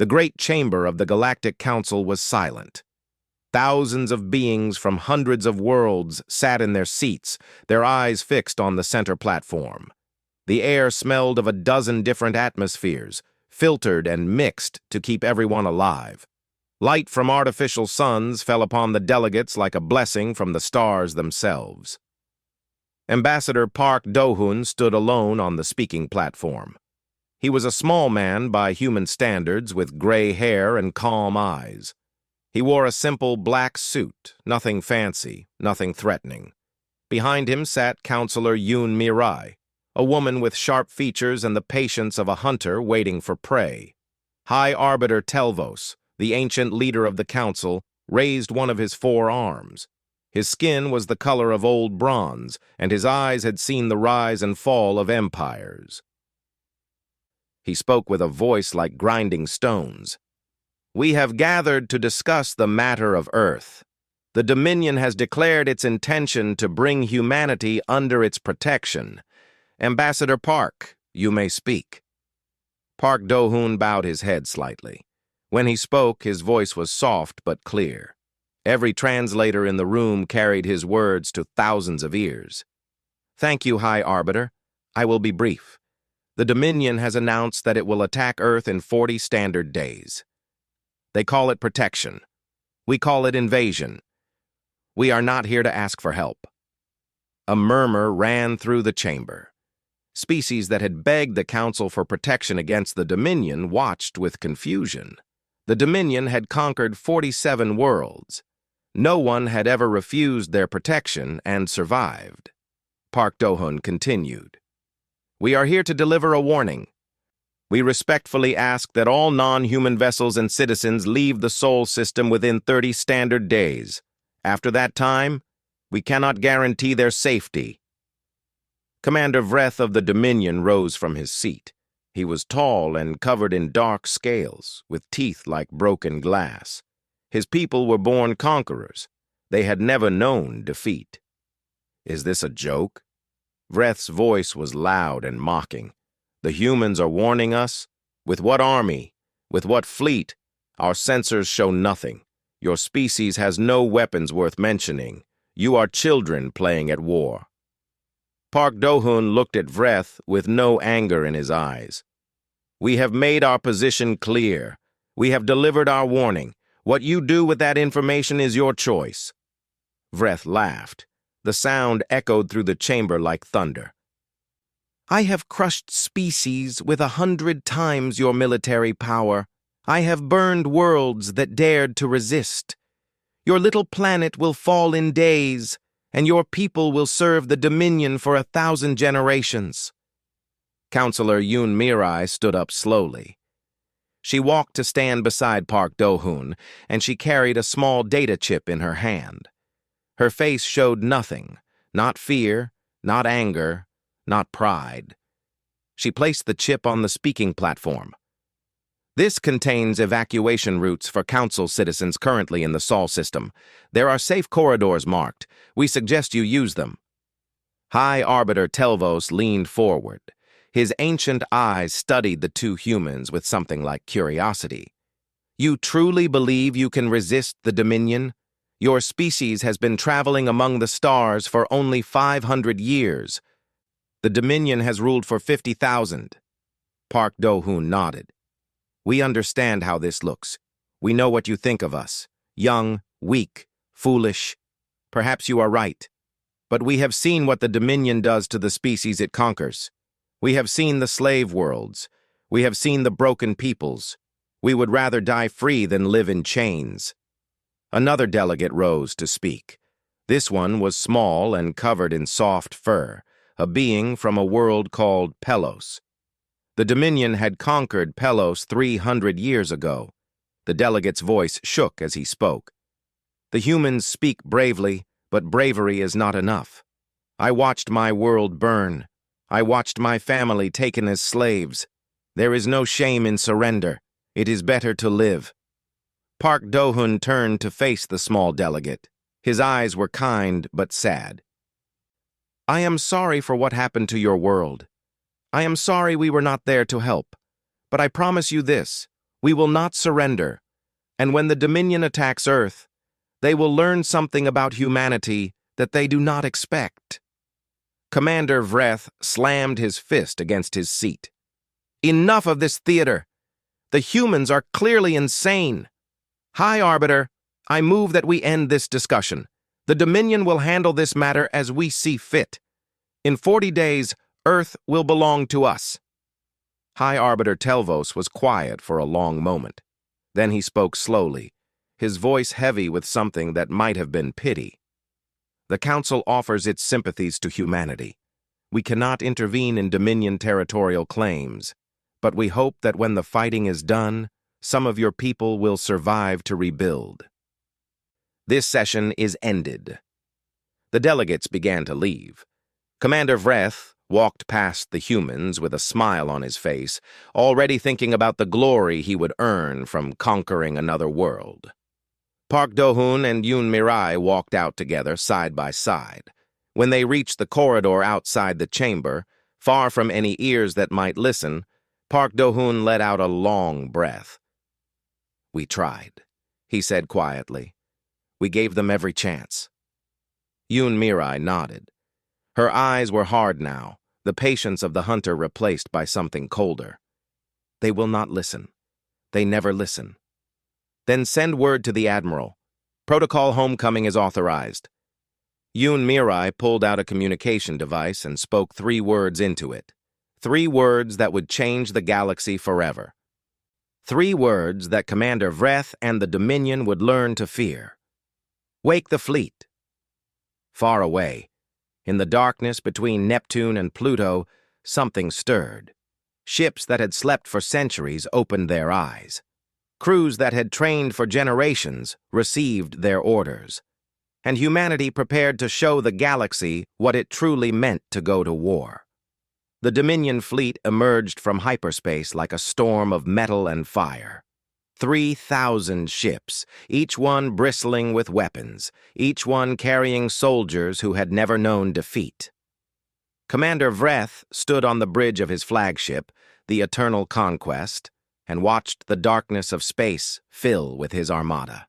The great chamber of the Galactic Council was silent. Thousands of beings from hundreds of worlds sat in their seats, their eyes fixed on the center platform. The air smelled of a dozen different atmospheres, filtered and mixed to keep everyone alive. Light from artificial suns fell upon the delegates like a blessing from the stars themselves. Ambassador Park Do-hoon stood alone on the speaking platform. He was a small man by human standards with gray hair and calm eyes. He wore a simple black suit, nothing fancy, nothing threatening. Behind him sat Counselor Yoon Mirai, a woman with sharp features and the patience of a hunter waiting for prey. High Arbiter Telvos, the ancient leader of the council, raised one of his 4 arms. His skin was the color of old bronze, and his eyes had seen the rise and fall of empires. He spoke with a voice like grinding stones. "We have gathered to discuss the matter of Earth. The Dominion has declared its intention to bring humanity under its protection. Ambassador Park, you may speak." Park Do-hoon bowed his head slightly. When he spoke, his voice was soft but clear. Every translator in the room carried his words to thousands of ears. "Thank you, High Arbiter. I will be brief. The Dominion has announced that it will attack Earth in 40 standard days. They call it protection. We call it invasion. We are not here to ask for help." A murmur ran through the chamber. Species that had begged the Council for protection against the Dominion watched with confusion. The Dominion had conquered 47 worlds. No one had ever refused their protection and survived. Park Do-hoon continued. "We are here to deliver a warning. We respectfully ask that all non-human vessels and citizens leave the Sol system within 30 standard days. After that time, we cannot guarantee their safety." Commander Vreth of the Dominion rose from his seat. He was tall and covered in dark scales, with teeth like broken glass. His people were born conquerors. They had never known defeat. "Is this a joke?" Vreth's voice was loud and mocking. "The humans are warning us? With what army? With what fleet? Our sensors show nothing. Your species has no weapons worth mentioning. You are children playing at war." Park Do-hoon looked at Vreth with no anger in his eyes. "We have made our position clear. We have delivered our warning. What you do with that information is your choice." Vreth laughed. The sound echoed through the chamber like thunder. "I have crushed species with 100 times your military power. I have burned worlds that dared to resist. Your little planet will fall in days, and your people will serve the Dominion for 1,000 generations." Counselor Yoon Mirai stood up slowly. She walked to stand beside Park Do-hoon, and she carried a small data chip in her hand. Her face showed nothing, not fear, not anger, not pride. She placed the chip on the speaking platform. "This contains evacuation routes for Council citizens currently in the Sol system. There are safe corridors marked. We suggest you use them." High Arbiter Telvos leaned forward. His ancient eyes studied the 2 humans with something like curiosity. "You truly believe you can resist the Dominion? Your species has been traveling among the stars for only 500 years. The Dominion has ruled for 50,000. Park Do-hoon nodded. "We understand how this looks. We know what you think of us. Young, weak, foolish. Perhaps you are right. But we have seen what the Dominion does to the species it conquers. We have seen the slave worlds. We have seen the broken peoples. We would rather die free than live in chains." Another delegate rose to speak. This one was small and covered in soft fur, a being from a world called Pelos. The Dominion had conquered Pelos 300 years ago. The delegate's voice shook as he spoke. "The humans speak bravely, but bravery is not enough. I watched my world burn. I watched my family taken as slaves. There is no shame in surrender. It is better to live." Park Do-hoon turned to face the small delegate. His eyes were kind but sad. "I am sorry for what happened to your world. I am sorry we were not there to help. But I promise you this, We will not surrender, and when the Dominion attacks Earth, they will learn something about humanity that they do not expect." Commander Vreth slammed his fist against his seat. "Enough of this theater! The humans are clearly insane. High Arbiter, I move that we end this discussion. The Dominion will handle this matter as we see fit. In 40 days, Earth will belong to us." High Arbiter Telvos was quiet for a long moment. Then he spoke slowly, his voice heavy with something that might have been pity. "The Council offers its sympathies to humanity. We cannot intervene in Dominion territorial claims, but we hope that when the fighting is done, some of your people will survive to rebuild." This session is ended. The delegates began to leave. Commander Vreth walked past the humans with a smile on his face, already thinking about the glory he would earn from conquering another world. Park Do-hoon and Yoon Mirai walked out together side by side. When they reached the corridor outside the chamber, far from any ears that might listen, Park Do-hoon let out a long breath. "We tried," he said quietly. "We gave them every chance." Yoon Mirai nodded. Her eyes were hard now, the patience of the hunter replaced by something colder. "They will not listen. They never listen." "Then send word to the Admiral. Protocol homecoming is authorized." Yoon Mirai pulled out a communication device and spoke 3 words into it. 3 words that would change the galaxy forever. 3 words that Commander Vreth and the Dominion would learn to fear. "Wake the fleet." Far away, in the darkness between Neptune and Pluto, something stirred. Ships that had slept for centuries opened their eyes. Crews that had trained for generations received their orders. And humanity prepared to show the galaxy what it truly meant to go to war. The Dominion fleet emerged from hyperspace like a storm of metal and fire. 3,000 ships, each one bristling with weapons, each one carrying soldiers who had never known defeat. Commander Vreth stood on the bridge of his flagship, the Eternal Conquest, and watched the darkness of space fill with his armada.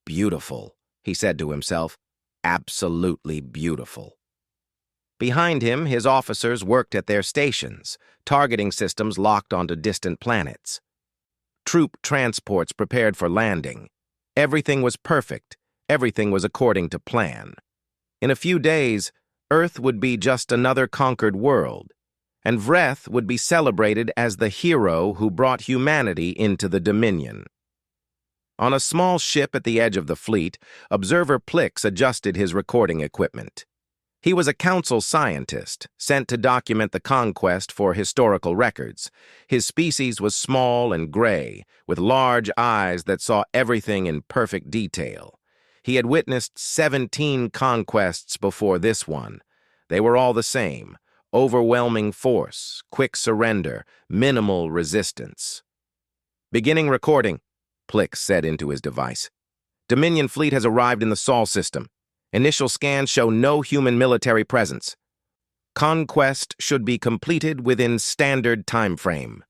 "Beautiful," he said to himself, "absolutely beautiful." Behind him, his officers worked at their stations, targeting systems locked onto distant planets. Troop transports prepared for landing. Everything was perfect. Everything was according to plan. In a few days, Earth would be just another conquered world, and Vreth would be celebrated as the hero who brought humanity into the Dominion. On a small ship at the edge of the fleet, Observer Plix adjusted his recording equipment. He was a council scientist, sent to document the conquest for historical records. His species was small and gray, with large eyes that saw everything in perfect detail. He had witnessed 17 conquests before this one. They were all the same: overwhelming force, quick surrender, minimal resistance. "Beginning recording," Plix said into his device. "Dominion fleet has arrived in the Sol system. Initial scans show no human military presence. Conquest should be completed within standard time frame."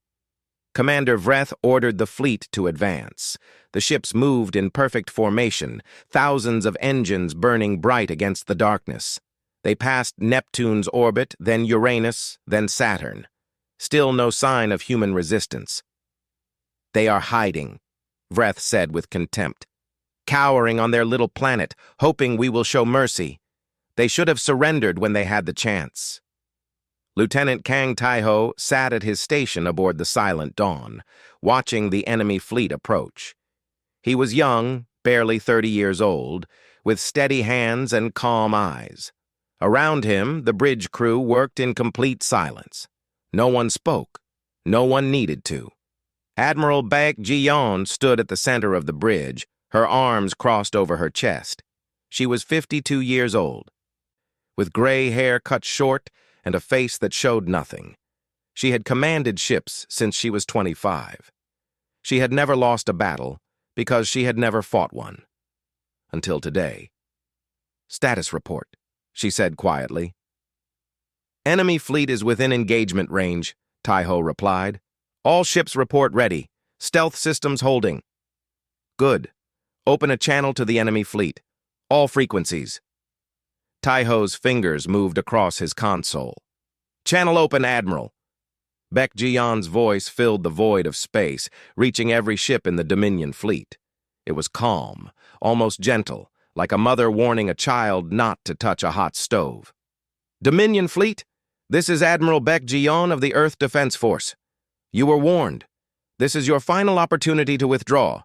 Commander Vreth ordered the fleet to advance. The ships moved in perfect formation, thousands of engines burning bright against the darkness. They passed Neptune's orbit, then Uranus, then Saturn. Still no sign of human resistance. "They are hiding," Vreth said with contempt. "Cowering on their little planet, hoping we will show mercy. They should have surrendered when they had the chance." Lieutenant Kang Taiho sat at his station aboard the Silent Dawn, watching the enemy fleet approach. He was young, barely 30 years old, with steady hands and calm eyes. Around him, the bridge crew worked in complete silence. No one spoke. No one needed to. Admiral Baek Ji-yeon stood at the center of the bridge, her arms crossed over her chest. She was 52 years old, with gray hair cut short and a face that showed nothing. She had commanded ships since she was 25. She had never lost a battle because she had never fought one. Until today. "Status report," she said quietly. "Enemy fleet is within engagement range," Taiho replied. "All ships report ready. Stealth systems holding. Good. Open a channel to the enemy fleet. All frequencies. Taiho's fingers moved across his console. Channel open, Admiral. Baek-Ji-yeon's voice filled the void of space, reaching every ship in the Dominion fleet. It was calm, almost gentle, like a mother warning a child not to touch a hot stove. Dominion fleet, this is Admiral Baek-Ji-yeon of the Earth Defense Force. You were warned. This is your final opportunity to withdraw.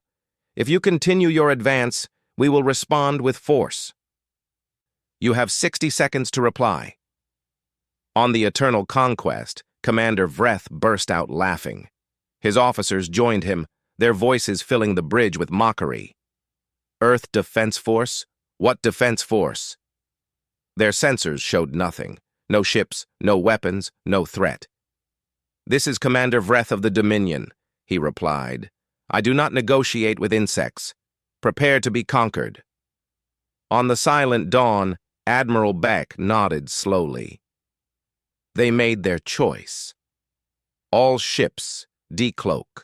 If you continue your advance, we will respond with force. You have 60 seconds to reply. On the Eternal Conquest, Commander Vreth burst out laughing. His officers joined him, their voices filling the bridge with mockery. Earth Defense Force? What defense force? Their sensors showed nothing. No ships, no weapons, no threat. This is Commander Vreth of the Dominion, he replied. I do not negotiate with insects. Prepare to be conquered. On the silent dawn, Admiral Baek nodded slowly. They made their choice. All ships, decloak,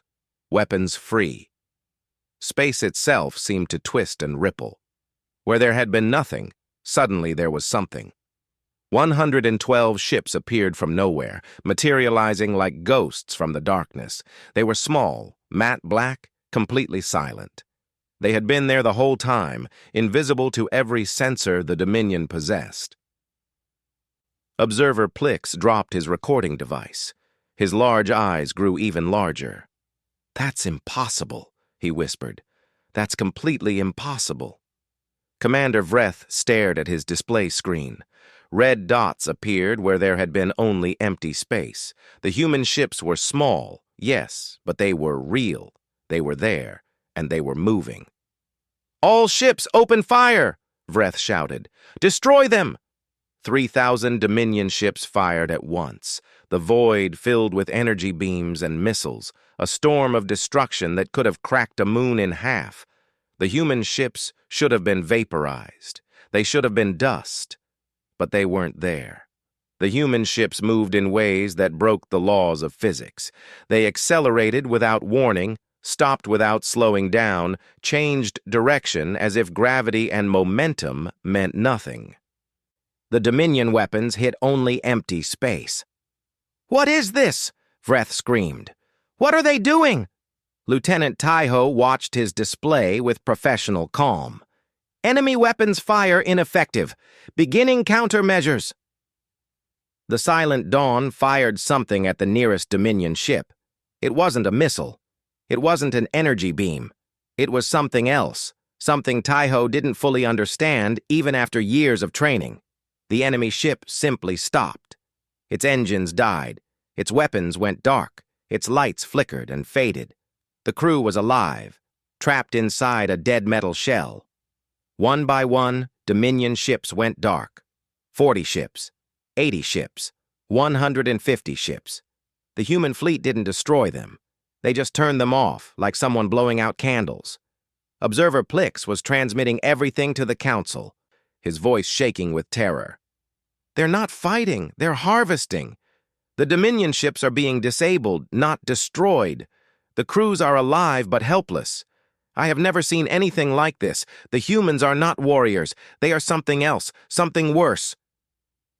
weapons free. Space itself seemed to twist and ripple. Where there had been nothing, suddenly there was something. 112 ships appeared from nowhere, materializing like ghosts from the darkness. They were small, matte black, completely silent. They had been there the whole time, invisible to every sensor the Dominion possessed. Observer Plix dropped his recording device. His large eyes grew even larger. That's impossible, he whispered. That's completely impossible. Commander Vreth stared at his display screen. Red dots appeared where there had been only empty space. The human ships were small, yes, but they were real. They were there, and they were moving. All ships, open fire! Vreth shouted. Destroy them! 3,000 Dominion ships fired at once. The void filled with energy beams and missiles, a storm of destruction that could have cracked a moon in half. The human ships should have been vaporized. They should have been dust. But they weren't there. The human ships moved in ways that broke the laws of physics. They accelerated without warning, stopped without slowing down, changed direction as if gravity and momentum meant nothing. The Dominion weapons hit only empty space. What is this? Vreth screamed. What are they doing? Lieutenant Taiho watched his display with professional calm. Enemy weapons fire ineffective. Beginning countermeasures. The Silent Dawn fired something at the nearest Dominion ship. It wasn't a missile. It wasn't an energy beam. It was something else, something Taiho didn't fully understand even after years of training. The enemy ship simply stopped. Its engines died. Its weapons went dark. Its lights flickered and faded. The crew was alive, trapped inside a dead metal shell. One by one, Dominion ships went dark. 40 ships, 80 ships, 150 ships. The human fleet didn't destroy them. They just turned them off, like someone blowing out candles. Observer Plix was transmitting everything to the Council, his voice shaking with terror. They're not fighting, they're harvesting. The Dominion ships are being disabled, not destroyed. The crews are alive but helpless. I have never seen anything like this. The humans are not warriors. They are something else, something worse.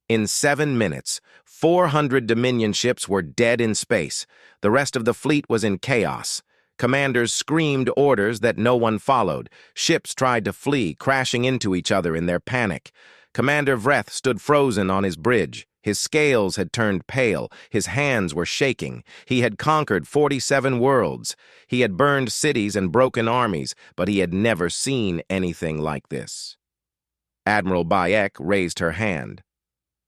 In 7 minutes, 400 Dominion ships were dead in space. The rest of the fleet was in chaos. Commanders screamed orders that no one followed. Ships tried to flee, crashing into each other in their panic. Commander Vreth stood frozen on his bridge. His scales had turned pale. His hands were shaking. He had conquered 47 worlds. He had burned cities and broken armies, but he had never seen anything like this. Admiral Bayek raised her hand.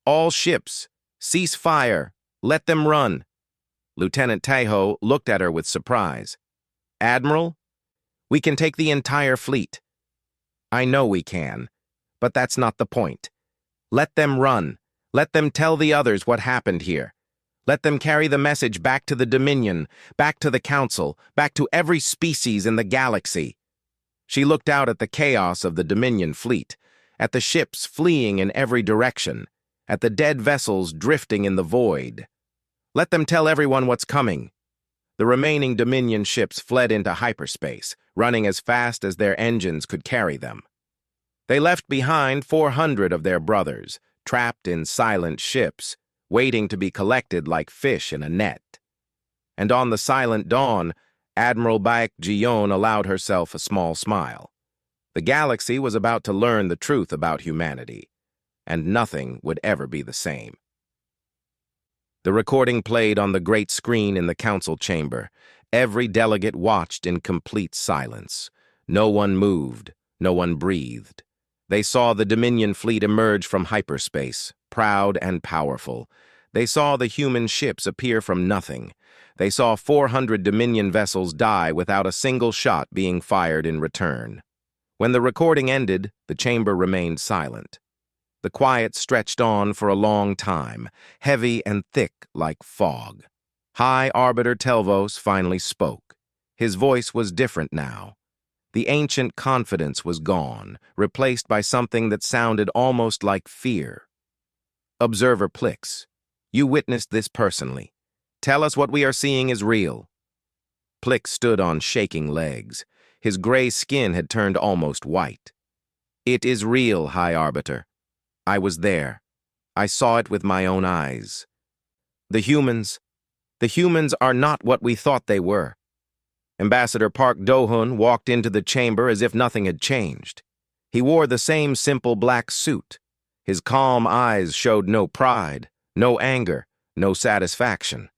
All ships, cease fire. Let them run. Lieutenant Taiho looked at her with surprise. Admiral, we can take the entire fleet. I know we can, but that's not the point. Let them run. Let them tell the others what happened here. Let them carry the message back to the Dominion, back to the Council, back to every species in the galaxy. She looked out at the chaos of the Dominion fleet, at the ships fleeing in every direction, at the dead vessels drifting in the void. Let them tell everyone what's coming. The remaining Dominion ships fled into hyperspace, running as fast as their engines could carry them. They left behind 400 of their brothers, trapped in silent ships, waiting to be collected like fish in a net. And on the silent dawn, Admiral Baek-Jion allowed herself a small smile. The galaxy was about to learn the truth about humanity, and nothing would ever be the same. The recording played on the great screen in the council chamber. Every delegate watched in complete silence. No one moved, no one breathed. They saw the Dominion fleet emerge from hyperspace, proud and powerful. They saw the human ships appear from nothing. They saw 400 Dominion vessels die without a single shot being fired in return. When the recording ended, the chamber remained silent. The quiet stretched on for a long time, heavy and thick like fog. High Arbiter Telvos finally spoke. His voice was different now. The ancient confidence was gone, replaced by something that sounded almost like fear. Observer Plix, you witnessed this personally. Tell us what we are seeing is real. Plix stood on shaking legs. His gray skin had turned almost white. It is real, High Arbiter. I was there. I saw it with my own eyes. The humans are not what we thought they were. Ambassador Park Do-hun walked into the chamber as if nothing had changed. He wore the same simple black suit. His calm eyes showed no pride, no anger, no satisfaction.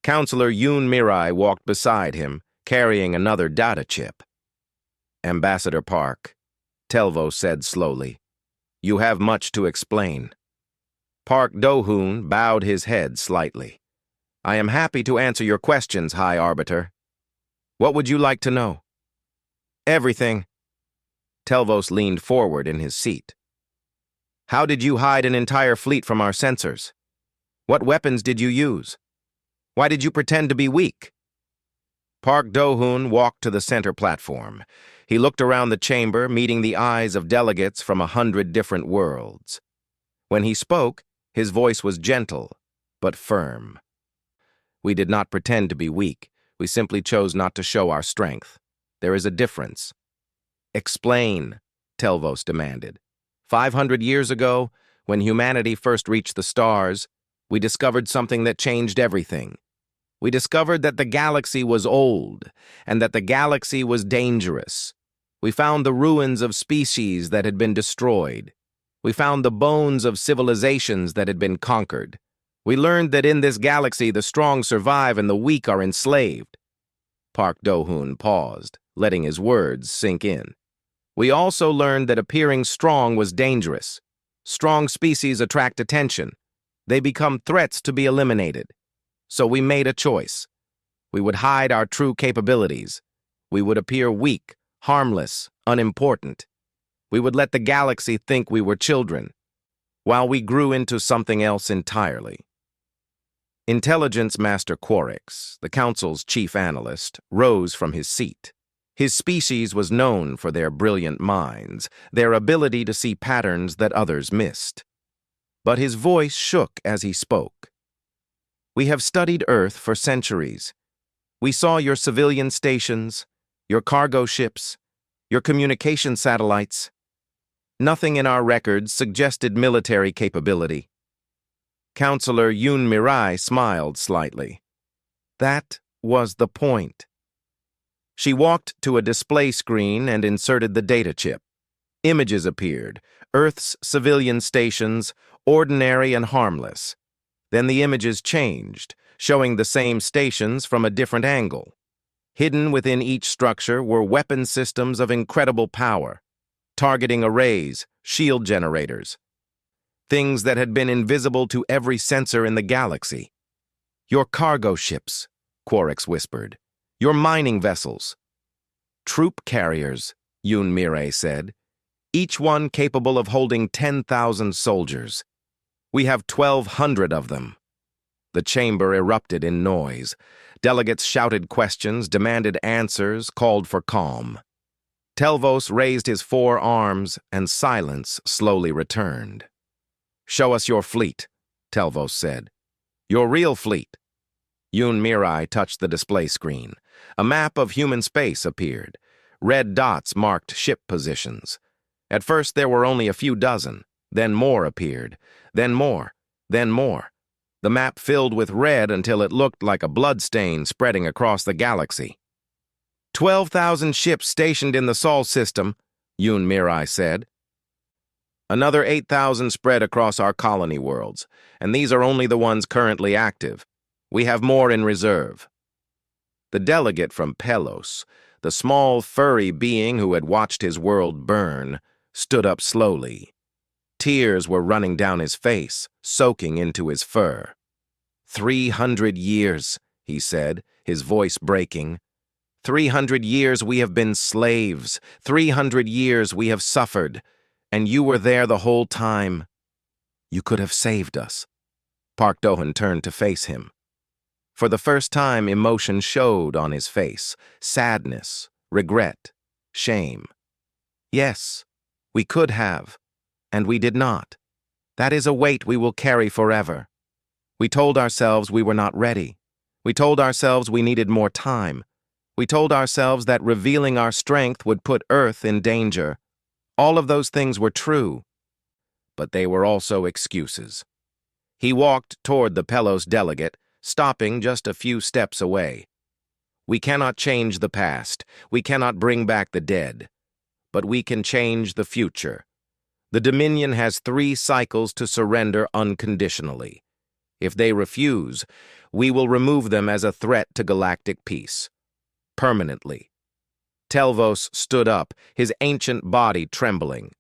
Counselor Yoon Mirai walked beside him, carrying another data chip. Ambassador Park, Telvo said slowly, you have much to explain. Park Do-hun bowed his head slightly. I am happy to answer your questions, High Arbiter. What would you like to know? Everything. Telvos leaned forward in his seat. How did you hide an entire fleet from our sensors? What weapons did you use? Why did you pretend to be weak? Park Do-hun walked to the center platform. He looked around the chamber, meeting the eyes of delegates from 100 different worlds. When he spoke, his voice was gentle, but firm. We did not pretend to be weak. We simply chose not to show our strength. There is a difference. Explain, Telvos demanded. 500 years ago, when humanity first reached the stars, we discovered something that changed everything. We discovered that the galaxy was old, and that the galaxy was dangerous. We found the ruins of species that had been destroyed. We found the bones of civilizations that had been conquered. We learned that in this galaxy the strong survive and the weak are enslaved. Park Do-hun paused, letting his words sink in. We also learned that appearing strong was dangerous. Strong species attract attention. They become threats to be eliminated. So we made a choice. We would hide our true capabilities. We would appear weak, harmless, unimportant. We would let the galaxy think we were children, while we grew into something else entirely. Intelligence Master Quarix, the Council's chief analyst, rose from his seat. His species was known for their brilliant minds, their ability to see patterns that others missed. But his voice shook as he spoke. We have studied Earth for centuries. We saw your civilian stations, your cargo ships, your communication satellites. Nothing in our records suggested military capability. Counselor Yoon Mirai smiled slightly. That was the point. She walked to a display screen and inserted the data chip. Images appeared, Earth's civilian stations, ordinary and harmless. Then the images changed, showing the same stations from a different angle. Hidden within each structure were weapon systems of incredible power, targeting arrays, shield generators, things that had been invisible to every sensor in the galaxy. Your cargo ships, Quarix whispered. Your mining vessels. Troop carriers, Yoon Mirai said. Each one capable of holding 10,000 soldiers. We have 1,200 of them. The chamber erupted in noise. Delegates shouted questions, demanded answers, called for calm. Telvos raised his 4 arms, and silence slowly returned. Show us your fleet, Telvos said. Your real fleet. Yoon Mirai touched the display screen. A map of human space appeared. Red dots marked ship positions. At first there were only a few dozen. Then more appeared. Then more. Then more. The map filled with red until it looked like a bloodstain spreading across the galaxy. 12,000 ships stationed in the Sol system, Yoon Mirai said. Another 8,000 spread across our colony worlds, and these are only the ones currently active. We have more in reserve. The delegate from Pelos, the small furry being who had watched his world burn, stood up slowly. Tears were running down his face, soaking into his fur. 300 years, he said, his voice breaking. 300 years we have been slaves. 300 years we have suffered. And you were there the whole time. You could have saved us. Park Do-hyun turned to face him. For the first time, emotion showed on his face. Sadness, regret, shame. Yes, we could have, and we did not. That is a weight we will carry forever. We told ourselves we were not ready. We told ourselves we needed more time. We told ourselves that revealing our strength would put Earth in danger. All of those things were true, but they were also excuses. He walked toward the Pelos delegate, stopping just a few steps away. We cannot change the past. We cannot bring back the dead. But we can change the future. The Dominion has 3 cycles to surrender unconditionally. If they refuse, we will remove them as a threat to galactic peace. Permanently. Telvos stood up, his ancient body trembling.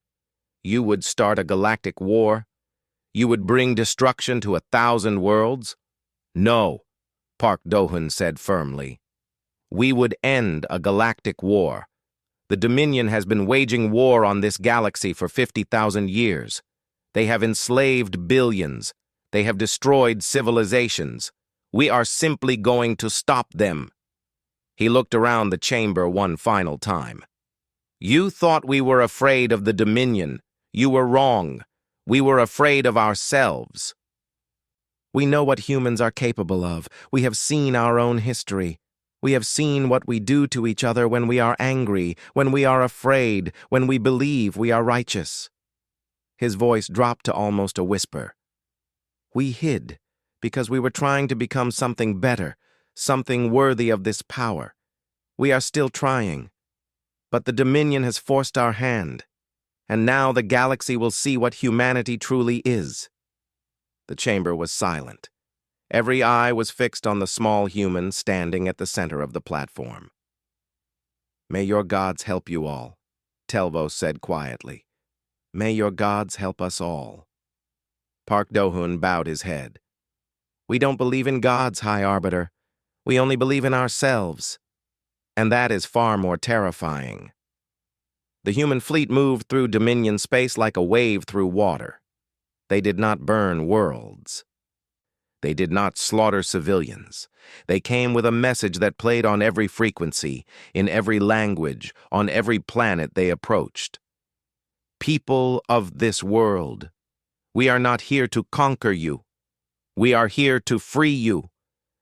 You would start a galactic war? You would bring destruction to 1,000 worlds? No, Park Do-hyun said firmly. We would end a galactic war. The Dominion has been waging war on this galaxy for 50,000 years. They have enslaved billions. They have destroyed civilizations. We are simply going to stop them. He looked around the chamber one final time. You thought we were afraid of the Dominion. You were wrong. We were afraid of ourselves. We know what humans are capable of. We have seen our own history. We have seen what we do to each other when we are angry, when we are afraid, when we believe we are righteous. His voice dropped to almost a whisper. We hid because we were trying to become something better, something worthy of this power. We are still trying. But the Dominion has forced our hand, and now the galaxy will see what humanity truly is. The chamber was silent. Every eye was fixed on the small human standing at the center of the platform. May your gods help you all, Telvos said quietly. May your gods help us all. Park Do-hyun bowed his head. We don't believe in gods, High Arbiter. We only believe in ourselves. And that is far more terrifying. The human fleet moved through Dominion space like a wave through water. They did not burn worlds. They did not slaughter civilians. They came with a message that played on every frequency, in every language, on every planet they approached. People of this world, we are not here to conquer you. We are here to free you.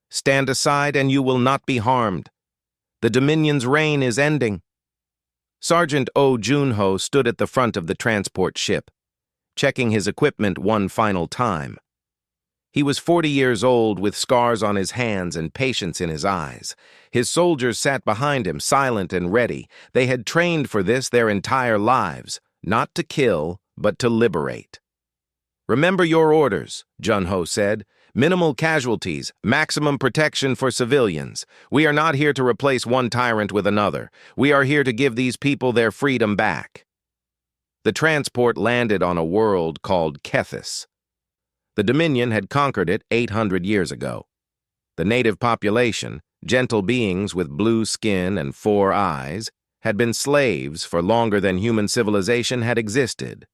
Stand aside and you will not be harmed. The Dominion's reign is ending. Sergeant Oh Junho stood at the front of the transport ship, checking his equipment one final time. He was 40 years old with scars on his hands and patience in his eyes. His soldiers sat behind him, silent and ready. They had trained for this their entire lives, not to kill, but to liberate. Remember your orders, Junho said. Minimal casualties, maximum protection for civilians. We are not here to replace one tyrant with another. We are here to give these people their freedom back. The transport landed on a world called Kethis. The Dominion had conquered it 800 years ago. The native population, gentle beings with blue skin and 4 eyes, had been slaves for longer than human civilization had existed.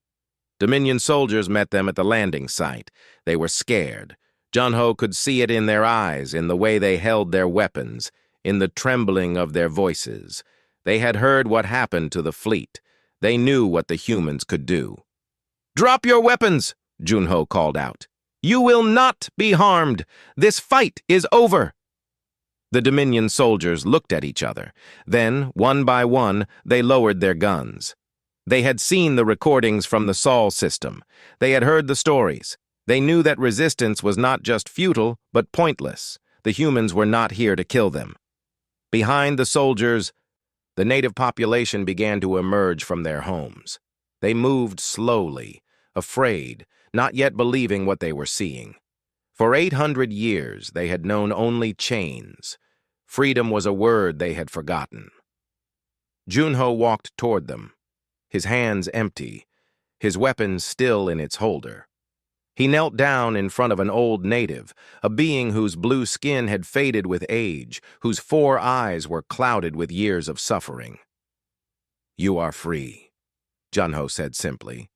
Dominion soldiers met them at the landing site. They were scared. Junho could see it in their eyes, in the way they held their weapons, in the trembling of their voices. They had heard what happened to the fleet. They knew what the humans could do. "Drop your weapons!" Junho called out. "You will not be harmed. This fight is over." The Dominion soldiers looked at each other. Then, one by one, they lowered their guns. They had seen the recordings from the Sol system. They had heard the stories. They knew that resistance was not just futile, but pointless. The humans were not here to kill them. Behind the soldiers, the native population began to emerge from their homes. They moved slowly, afraid, not yet believing what they were seeing. For 800 years, they had known only chains. Freedom was a word they had forgotten. Junho walked toward them, his hands empty, his weapon still in its holder. He knelt down in front of an old native, a being whose blue skin had faded with age, whose 4 eyes were clouded with years of suffering. "You are free," Junho said simply.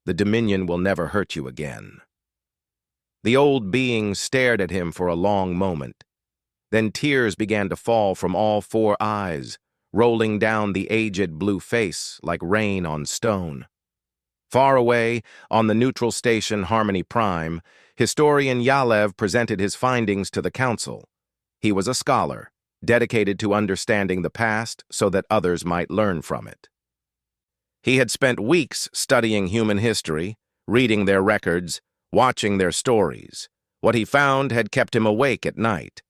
"The Dominion will never hurt you again." The old being stared at him for a long moment. Then tears began to fall from all 4 eyes, rolling down the aged blue face like rain on stone. Far away, on the neutral station Harmony Prime, historian Yalev presented his findings to the council. He was a scholar, dedicated to understanding the past so that others might learn from it. He had spent weeks studying human history, reading their records, watching their stories. What he found had kept him awake at night.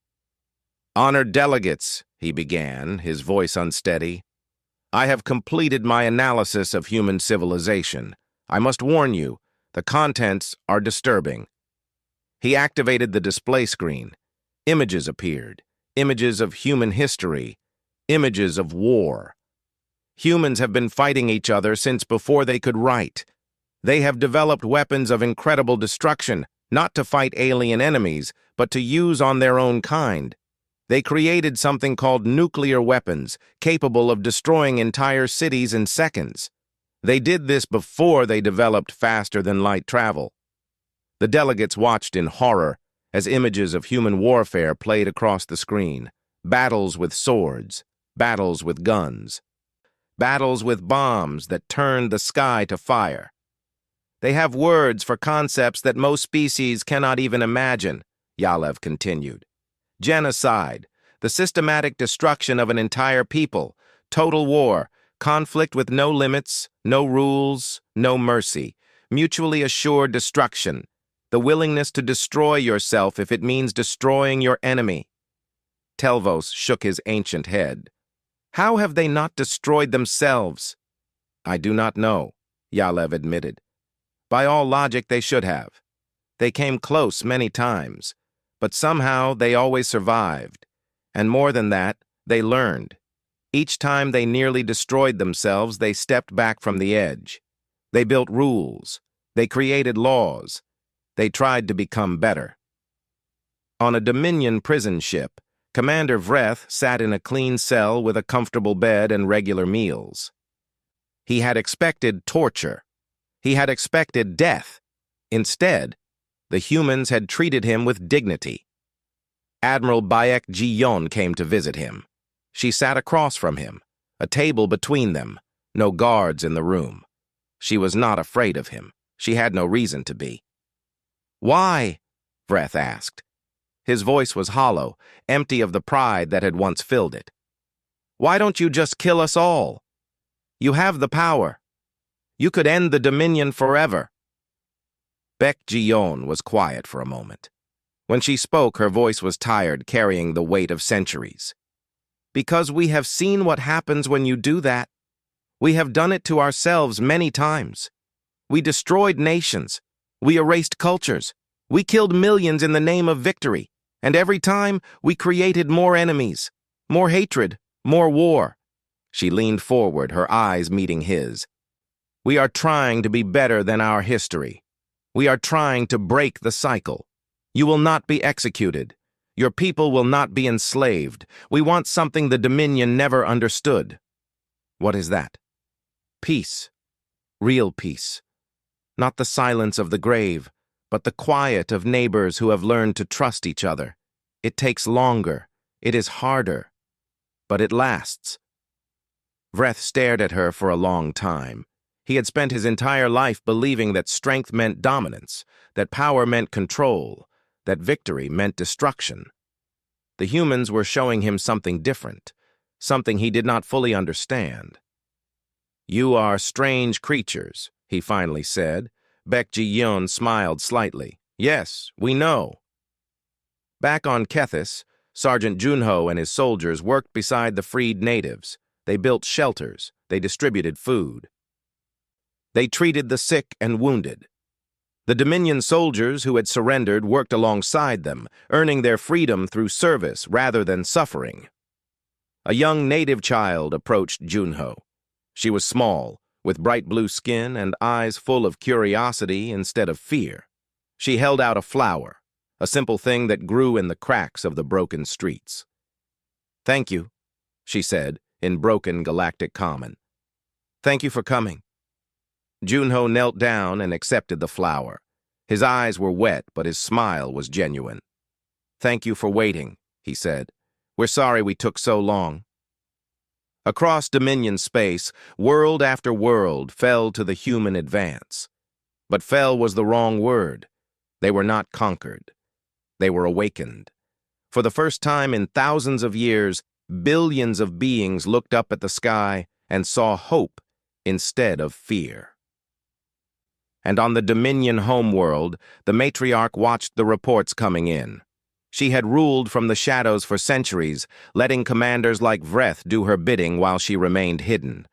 "Honored delegates," he began, his voice unsteady, "I have completed my analysis of human civilization. I must warn you, the contents are disturbing." He activated the display screen. Images appeared, images of human history, images of war. Humans have been fighting each other since before they could write. They have developed weapons of incredible destruction, not to fight alien enemies, but to use on their own kind. They created something called nuclear weapons, capable of destroying entire cities in seconds. They did this before they developed faster-than-light travel. The delegates watched in horror as images of human warfare played across the screen. Battles with swords, battles with guns, battles with bombs that turned the sky to fire. They have words for concepts that most species cannot even imagine, Yalev continued. Genocide, the systematic destruction of an entire people, total war, conflict with no limits, no rules, no mercy, mutually assured destruction, the willingness to destroy yourself if it means destroying your enemy. Telvos shook his ancient head. How have they not destroyed themselves? I do not know, Yalev admitted. By all logic, they should have. They came close many times, but somehow they always survived. And more than that, they learned. Each time they nearly destroyed themselves, they stepped back from the edge. They built rules. They created laws. They tried to become better. On a Dominion prison ship, Commander Vreth sat in a clean cell with a comfortable bed and regular meals. He had expected torture. He had expected death. Instead, the humans had treated him with dignity. Admiral Bayek Ji-yon came to visit him. She sat across from him, a table between them, no guards in the room. She was not afraid of him. She had no reason to be. "Why?" Vreth asked. His voice was hollow, empty of the pride that had once filled it. "Why don't you just kill us all? You have the power. You could end the Dominion forever." Baek Ji-yon was quiet for a moment. When she spoke, her voice was tired, carrying the weight of centuries. "Because we have seen what happens when you do that. We have done it to ourselves many times. We destroyed nations. We erased cultures. We killed millions in the name of victory. And every time, we created more enemies, more hatred, more war." She leaned forward, her eyes meeting his. "We are trying to be better than our history. We are trying to break the cycle. You will not be executed. Your people will not be enslaved. We want something the Dominion never understood." "What is that?" "Peace. Real peace. Not the silence of the grave, but the quiet of neighbors who have learned to trust each other. It takes longer. It is harder. But it lasts." Vreth stared at her for a long time. He had spent his entire life believing that strength meant dominance, that power meant control, that victory meant destruction. The humans were showing him something different, something he did not fully understand. "You are strange creatures," he finally said. Baek Ji-yeon smiled slightly. "Yes, we know." Back on Kethis, Sergeant Junho and his soldiers worked beside the freed natives. They built shelters. They distributed food. They treated the sick and wounded. The Dominion soldiers who had surrendered worked alongside them, earning their freedom through service rather than suffering. A young native child approached Junho. She was small, with bright blue skin and eyes full of curiosity instead of fear. She held out a flower, a simple thing that grew in the cracks of the broken streets. "Thank you," she said in broken Galactic Common. "Thank you for coming." Junho knelt down and accepted the flower. His eyes were wet, but his smile was genuine. "Thank you for waiting," he said. "We're sorry we took so long." Across Dominion space, world after world fell to the human advance. But fell was the wrong word. They were not conquered. They were awakened. For the first time in thousands of years, billions of beings looked up at the sky and saw hope instead of fear. And on the Dominion homeworld, the matriarch watched the reports coming in. She had ruled from the shadows for centuries, letting commanders like Vreth do her bidding while she remained hidden.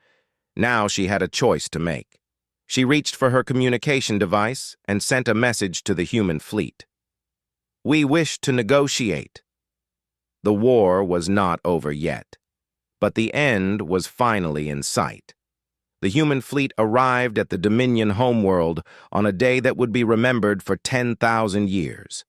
Now she had a choice to make. She reached for her communication device and sent a message to the human fleet. "We wish to negotiate." The war was not over yet, but the end was finally in sight. The human fleet arrived at the Dominion homeworld on a day that would be remembered for 10,000 years.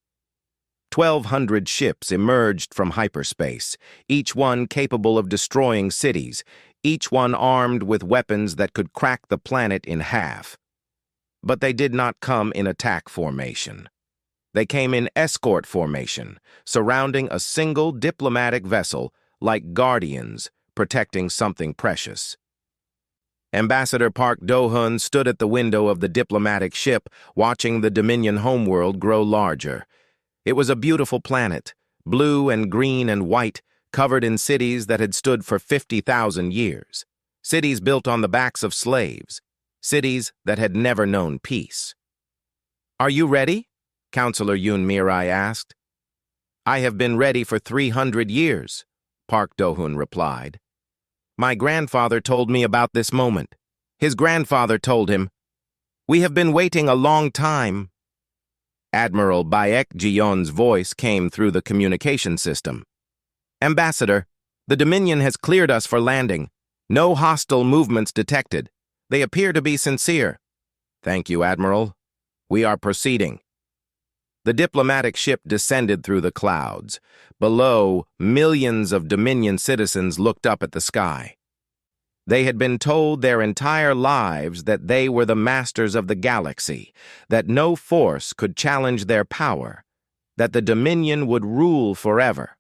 1,200 ships emerged from hyperspace, each one capable of destroying cities, each one armed with weapons that could crack the planet in half. But they did not come in attack formation. They came in escort formation, surrounding a single diplomatic vessel like guardians protecting something precious. Ambassador Park Do-hun stood at the window of the diplomatic ship, watching the Dominion homeworld grow larger. It was a beautiful planet, blue and green and white, covered in cities that had stood for 50,000 years. Cities built on the backs of slaves. Cities that had never known peace. "Are you ready?" Counselor Yoon Mirai asked. "I have been ready for 300 years, Park Do-hun replied. "My grandfather told me about this moment. His grandfather told him. We have been waiting a long time." Admiral Baek Ji-yeon's voice came through the communication system. "Ambassador, the Dominion has cleared us for landing. No hostile movements detected. They appear to be sincere." "Thank you, Admiral. We are proceeding." The diplomatic ship descended through the clouds. Below, millions of Dominion citizens looked up at the sky. They had been told their entire lives that they were the masters of the galaxy, that no force could challenge their power, that the Dominion would rule forever.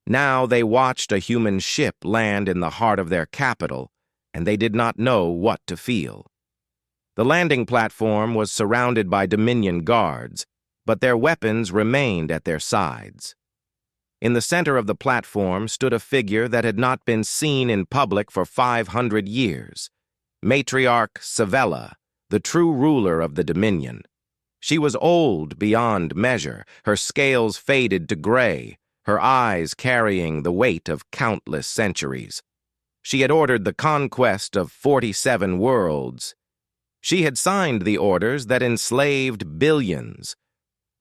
Now they watched a human ship land in the heart of their capital, and they did not know what to feel. The landing platform was surrounded by Dominion guards, but their weapons remained at their sides. In the center of the platform stood a figure that had not been seen in public for 500 years. Matriarch Savella, the true ruler of the Dominion. She was old beyond measure, her scales faded to gray, her eyes carrying the weight of countless centuries. She had ordered the conquest of 47 worlds. She had signed the orders that enslaved billions.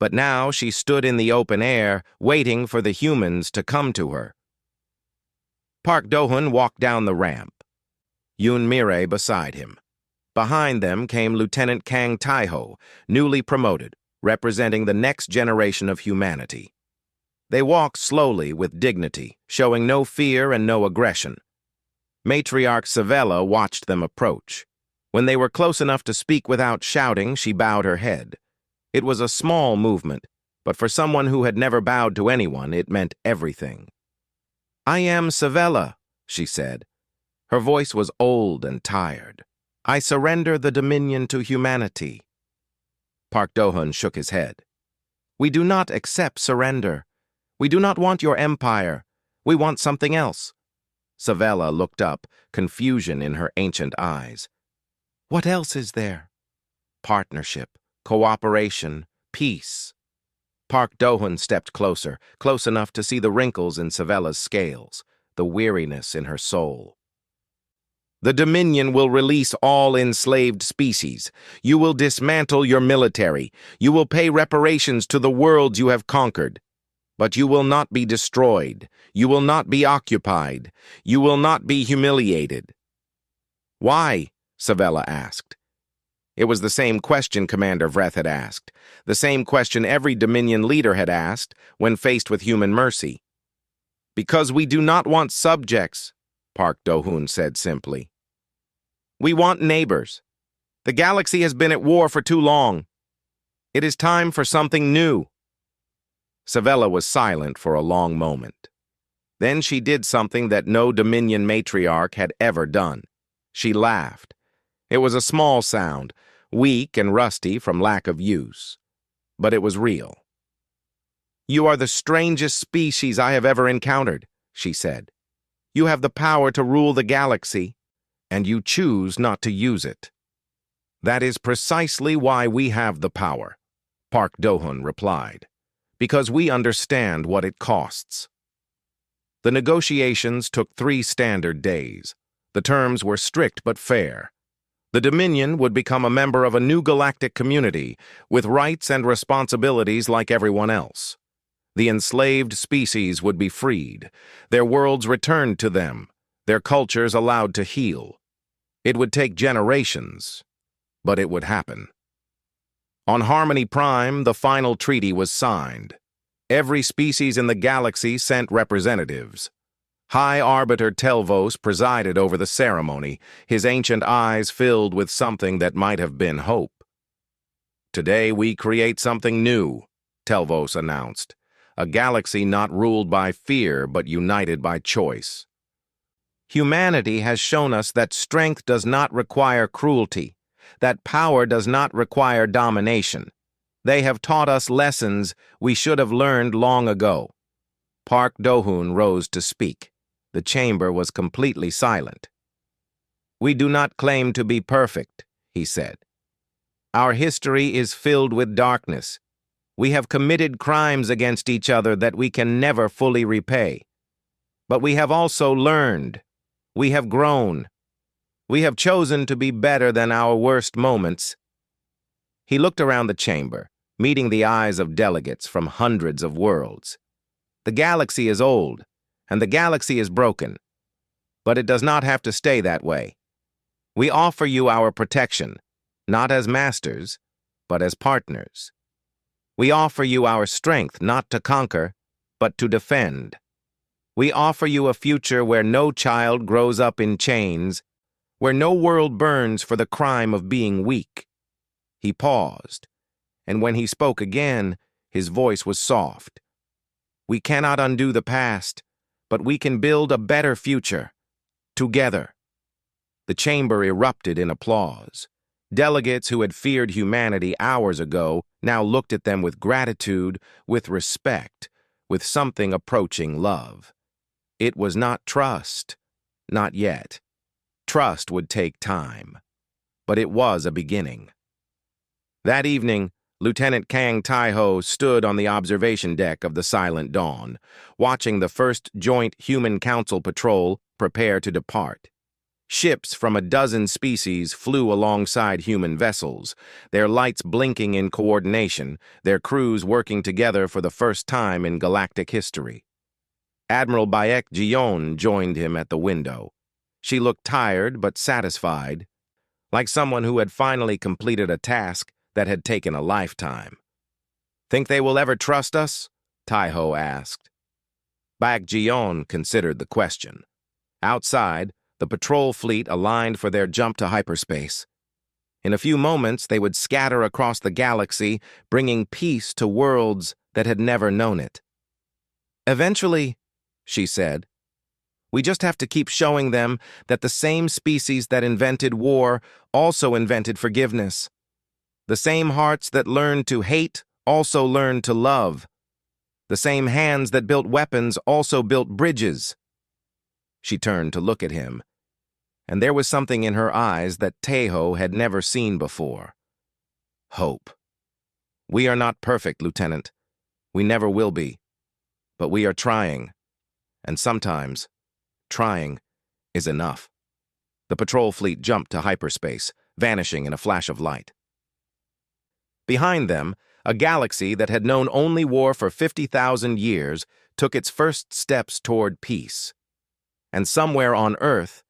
But now she stood in the open air, waiting for the humans to come to her. Park Do-hun walked down the ramp, Yoon Mirai beside him. Behind them came Lieutenant Kang Tae-ho, newly promoted, representing the next generation of humanity. They walked slowly with dignity, showing no fear and no aggression. Matriarch Savella watched them approach. When they were close enough to speak without shouting, she bowed her head. It was a small movement, but for someone who had never bowed to anyone, it meant everything. "I am Savella," she said. Her voice was old and tired. "I surrender the Dominion to humanity." Park Do-hun shook his head. "We do not accept surrender. We do not want your empire. We want something else. Savella looked up, confusion in her ancient eyes. What else is there? Partnership, cooperation, peace. Park Do-hoon stepped closer, close enough to see the wrinkles in Savella's scales, the weariness in her soul. The Dominion will release all enslaved species. You will dismantle your military. You will pay reparations to the worlds you have conquered. But you will not be destroyed. You will not be occupied. You will not be humiliated. Why? Savella asked. It was the same question Commander Vreth had asked, the same question every Dominion leader had asked when faced with human mercy. Because we do not want subjects, Park Do-hoon said simply. We want neighbors. The galaxy has been at war for too long. It is time for something new. Savella was silent for a long moment. Then she did something that no Dominion matriarch had ever done. She laughed. It was a small sound, weak and rusty from lack of use. But it was real. You are the strangest species I have ever encountered, she said. You have the power to rule the galaxy, and you choose not to use it. That is precisely why we have the power, Park Do-hoon replied. Because we understand what it costs. The negotiations took 3 standard days. The terms were strict but fair. The Dominion would become a member of a new galactic community with rights and responsibilities like everyone else. The enslaved species would be freed, their worlds returned to them, their cultures allowed to heal. It would take generations, but it would happen. On Harmony Prime, the final treaty was signed. Every species in the galaxy sent representatives. High Arbiter Telvos presided over the ceremony, his ancient eyes filled with something that might have been hope. Today we create something new, Telvos announced. A galaxy not ruled by fear but united by choice. Humanity has shown us that strength does not require cruelty, that power does not require domination. They have taught us lessons we should have learned long ago. Park Do-hoon rose to speak. The chamber was completely silent. We do not claim to be perfect, he said. Our history is filled with darkness. We have committed crimes against each other that we can never fully repay. But we have also learned. We have grown. We have chosen to be better than our worst moments. He looked around the chamber, meeting the eyes of delegates from hundreds of worlds. The galaxy is old, and the galaxy is broken. But it does not have to stay that way. We offer you our protection, not as masters, but as partners. We offer you our strength not to conquer, but to defend. We offer you a future where no child grows up in chains, where no world burns for the crime of being weak. He paused, and when he spoke again, his voice was soft. We cannot undo the past, but we can build a better future, together. The chamber erupted in applause. Delegates who had feared humanity hours ago now looked at them with gratitude, with respect, with something approaching love. It was not trust, not yet. Trust would take time, but it was a beginning. That evening, Lieutenant Kang Tai-ho stood on the observation deck of the Silent Dawn, watching the first joint Human Council patrol prepare to depart. Ships from a dozen species flew alongside human vessels, their lights blinking in coordination, their crews working together for the first time in galactic history. Admiral Baek Jion joined him at the window. She looked tired but satisfied, like someone who had finally completed a task that had taken a lifetime. Think they will ever trust us? Tai-ho asked. Baek Jion considered the question. Outside, the patrol fleet aligned for their jump to hyperspace. In a few moments, they would scatter across the galaxy, bringing peace to worlds that had never known it. Eventually, she said, we just have to keep showing them that the same species that invented war also invented forgiveness. The same hearts that learned to hate also learned to love. The same hands that built weapons also built bridges. She turned to look at him, and there was something in her eyes that Tejo had never seen before. Hope. We are not perfect, Lieutenant. We never will be. But we are trying. And sometimes, trying is enough. The patrol fleet jumped to hyperspace, vanishing in a flash of light. Behind them, a galaxy that had known only war for 50,000 years took its first steps toward peace. And somewhere on Earth,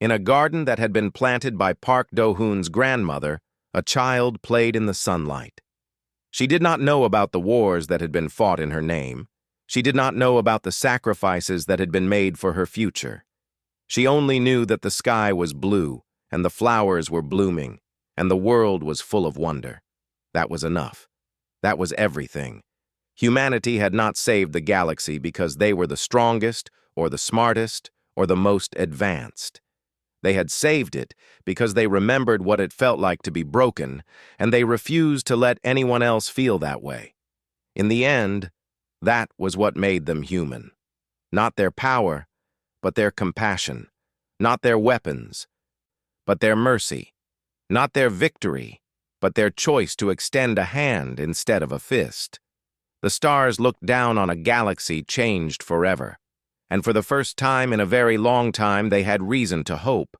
in a garden that had been planted by Park Do-hoon's grandmother, a child played in the sunlight. She did not know about the wars that had been fought in her name. She did not know about the sacrifices that had been made for her future. She only knew that the sky was blue, and the flowers were blooming, and the world was full of wonder. That was enough. That was everything. Humanity had not saved the galaxy because they were the strongest, or the smartest, or the most advanced. They had saved it because they remembered what it felt like to be broken, and they refused to let anyone else feel that way. In the end, that was what made them human. Not their power, but their compassion. Not their weapons, but their mercy. Not their victory, but their choice to extend a hand instead of a fist. The stars looked down on a galaxy changed forever, and for the first time in a very long time they had reason to hope.